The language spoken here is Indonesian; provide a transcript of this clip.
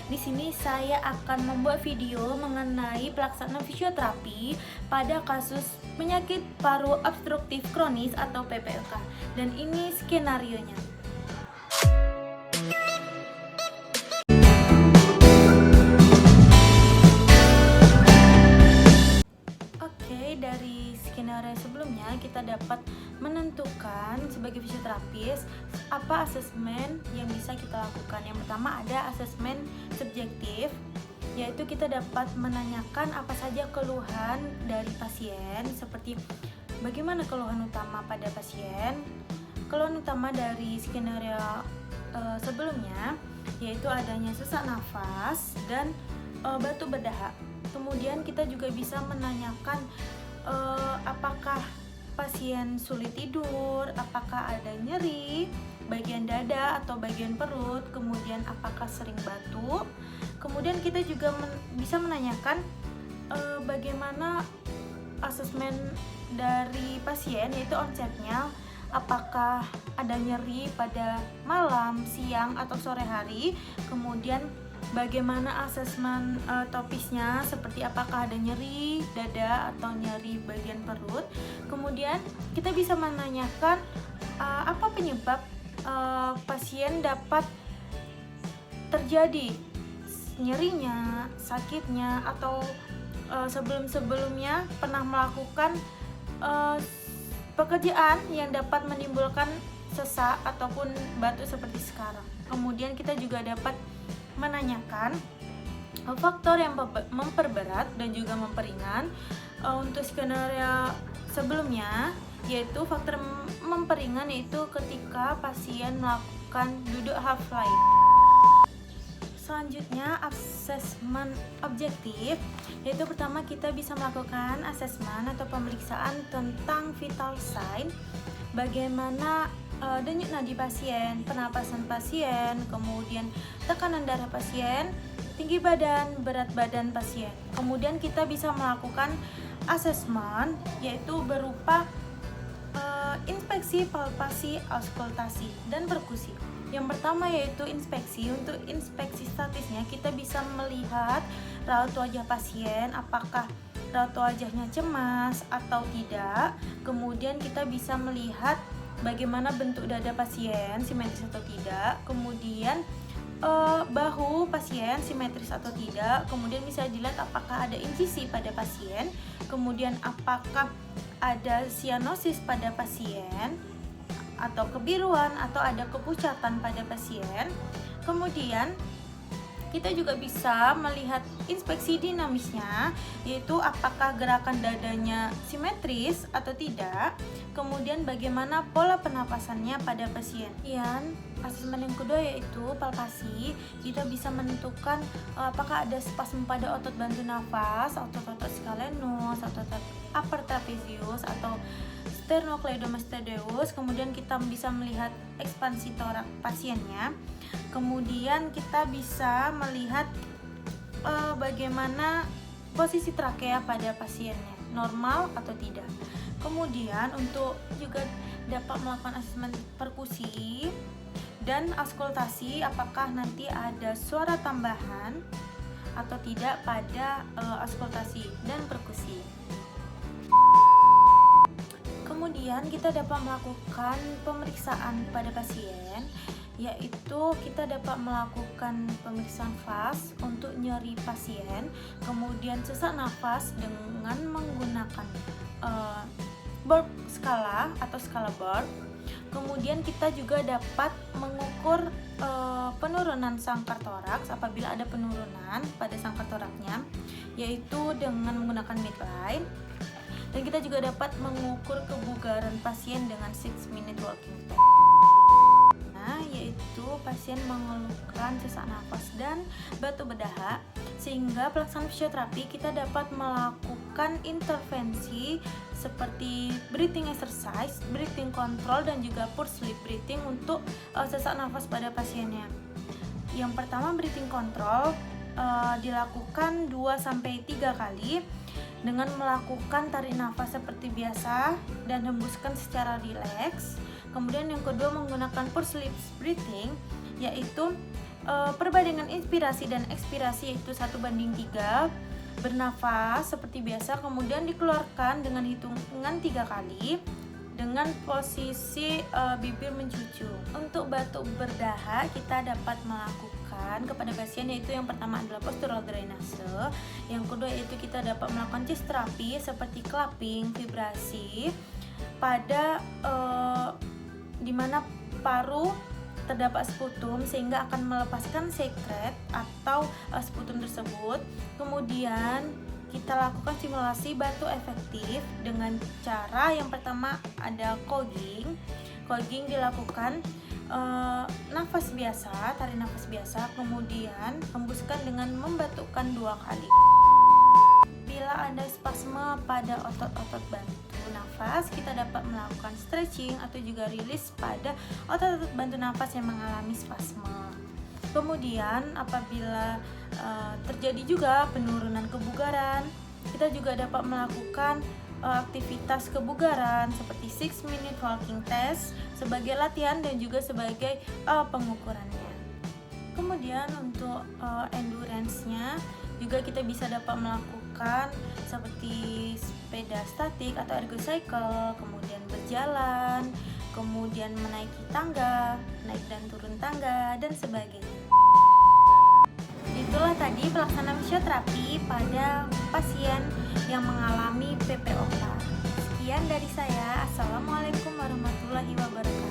Di sini saya akan membuat video mengenai pelaksanaan fisioterapi pada kasus penyakit paru obstruktif kronis atau PPOK. Dan ini skenarionya. Dari skenario sebelumnya kita dapat menentukan sebagai fisioterapis apa asesmen yang bisa kita lakukan. Yang pertama ada asesmen subjektif, yaitu kita dapat menanyakan apa saja keluhan dari pasien, seperti bagaimana keluhan utama pada pasien. Keluhan utama dari skenario sebelumnya yaitu adanya sesak nafas dan batuk berdahak. Kemudian kita juga bisa menanyakan apakah pasien sulit tidur, apakah ada nyeri bagian dada atau bagian perut, kemudian apakah sering batuk. Kemudian kita juga bisa menanyakan bagaimana asesmen dari pasien, yaitu onsetnya, apakah ada nyeri pada malam, siang, atau sore hari. Kemudian bagaimana asesmen topisnya, seperti apakah ada nyeri dada atau nyeri bagian perut. Kemudian kita bisa menanyakan apa penyebab pasien dapat terjadi nyerinya, sakitnya, atau sebelum-sebelumnya pernah melakukan pekerjaan yang dapat menimbulkan sesak ataupun batuk seperti sekarang. Kemudian kita juga dapat menanyakan faktor yang memperberat dan juga memperingan. Untuk skenario sebelumnya, yaitu faktor memperingan yaitu ketika pasien melakukan duduk half line. Selanjutnya asesmen objektif, yaitu pertama kita bisa melakukan asesmen atau pemeriksaan tentang vital sign, bagaimana denyut nadi pasien, pernapasan pasien, kemudian tekanan darah pasien, tinggi badan, berat badan pasien. Kemudian kita bisa melakukan asesmen yaitu berupa inspeksi, palpasi, auskultasi, dan perkusi. Yang pertama yaitu inspeksi. Untuk inspeksi statisnya kita bisa melihat raut wajah pasien, apakah raut wajahnya cemas atau tidak. Kemudian kita bisa melihat bagaimana bentuk dada pasien, simetris atau tidak. Kemudian bahu pasien simetris atau tidak. Kemudian bisa dilihat apakah ada insisi pada pasien. Kemudian apakah ada sianosis pada pasien atau kebiruan atau ada kepucatan pada pasien. Kemudian kita juga bisa melihat inspeksi dinamisnya, yaitu apakah gerakan dadanya simetris atau tidak. Kemudian bagaimana pola pernapasannya pada pasien. Kemudian asesmen yang kedua yaitu palpasi. Kita bisa menentukan apakah ada spasme pada otot bantu nafas, otot scalenus, otot upper trapezius atau sternocleidomastoideus. Kemudian kita bisa melihat ekspansi torak pasiennya. Kemudian kita bisa melihat bagaimana posisi trakea pada pasiennya, normal atau tidak. Kemudian untuk juga dapat melakukan asesmen perkusi dan auskultasi, apakah nanti ada suara tambahan atau tidak pada auskultasi dan perkusi. Kemudian kita dapat melakukan pemeriksaan pada pasien, yaitu kita dapat melakukan pemeriksaan VAS untuk nyeri pasien, kemudian sesak nafas dengan menggunakan Borg skala atau skala Borg. Kemudian kita juga dapat mengukur penurunan sangkar toraks apabila ada penurunan pada sangkar toraknya, yaitu dengan menggunakan midline. Dan kita juga dapat mengukur kebugaran pasien dengan 6-minute walking test. Yaitu pasien mengeluhkan sesak nafas dan batuk berdahak, sehingga pelaksanaan fisioterapi kita dapat melakukan intervensi seperti breathing exercise, breathing control, dan juga forced sleep breathing untuk sesak nafas pada pasiennya. Yang pertama, breathing control dilakukan 2-3 kali dengan melakukan tarik nafas seperti biasa dan hembuskan secara rileks. Kemudian yang kedua menggunakan forced sleep breathing, yaitu perbandingan inspirasi dan ekspirasi yaitu 1:3. Bernafas seperti biasa, kemudian dikeluarkan dengan hitungan 3 kali dengan posisi bibir mencucu. Untuk batuk berdahak kita dapat melakukan kepada pasien, yaitu yang pertama adalah postural drainase, yang kedua yaitu kita dapat melakukan chest terapi seperti clapping, vibrasi pada di mana paru terdapat sputum sehingga akan melepaskan sekret atau sputum tersebut. Kemudian kita lakukan simulasi batuk efektif dengan cara yang pertama ada cogging. Cogging dilakukan nafas biasa, tarik nafas biasa, kemudian hembuskan dengan membatukkan 2 kali. Bila ada spasme pada otot-otot bantu nafas, kita dapat melakukan stretching atau juga rilis pada otot-otot bantu nafas yang mengalami spasme. Kemudian apabila terjadi juga penurunan kebugaran, kita juga dapat melakukan aktivitas kebugaran seperti 6-minute walking test sebagai latihan dan juga sebagai pengukurannya. Kemudian untuk endurance-nya juga kita bisa dapat melakukan seperti sepeda statik atau ergocycle, kemudian berjalan, kemudian menaiki tangga, naik dan turun tangga, dan sebagainya. Itulah tadi pelaksanaan fisioterapi pada pasien yang mengalami PPOK. Sekian dari saya. Assalamualaikum warahmatullahi wabarakatuh.